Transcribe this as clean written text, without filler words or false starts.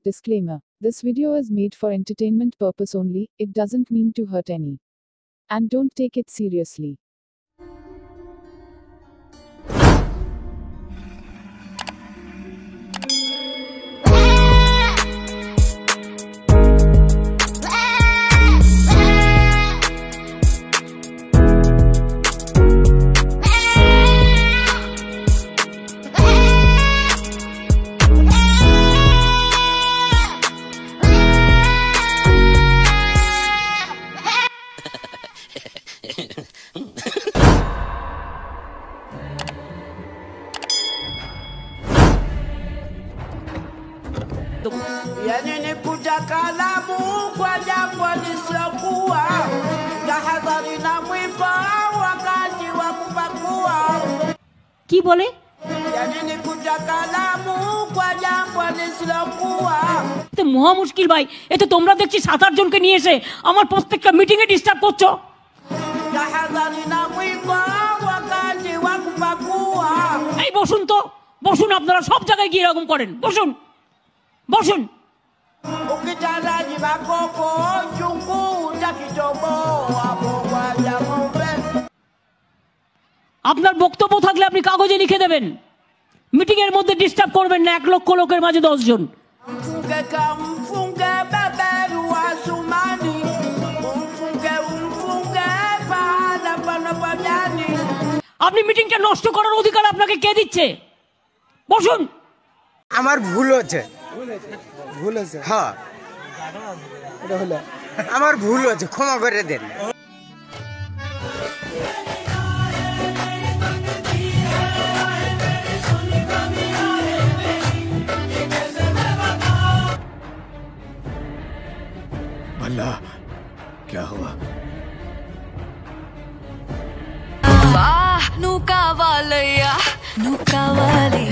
Disclaimer. This video is made for entertainment purpose only, it doesn't mean to hurt any. And don't take it seriously. Yani ni kutakaalamu kwa jambo lisilokuwa, tahadhari na mwiba wakati wa kupakua. কি বলে? Yani ni kutakaalamu kwa jambo lisilokuwa। তো মহা মুশকিল ভাই, এটা তোমরা দেখছি 7-8 জনকে নিয়ে এসে আমার প্রত্যেকটা মিটিং এ ডিস্টার্ব করছো। tahadhari na mwiba wakati wa kupakua। এই বসুন তো, বসুন, আপনারা সব জায়গায় গিয়ে এরকম করেন, বসুন বসুন। Ukitaraji bakoko chungu utakitobo hapo kwa jambe। আপনার বক্তব্য থাকলে আপনি কাগজে লিখে দেবেন, মিটিং এর মধ্যে ডিস্টার্ব করবেন না 1 লক্ষ লোকের মাঝে 10 জন। Mfunge beberu asumani, umfunge pahala panapajani। আপনি মিটিংটা নষ্ট করার অধিকার আপনাকে কে দিচ্ছে? বসুন। আমার ভুল হচ্ছে, হ্যাঁ আমার ভুল হচ্ছে, ক্ষমা করে দেন। भला क्या हुआ? वाह नुका वालिया नुका वाली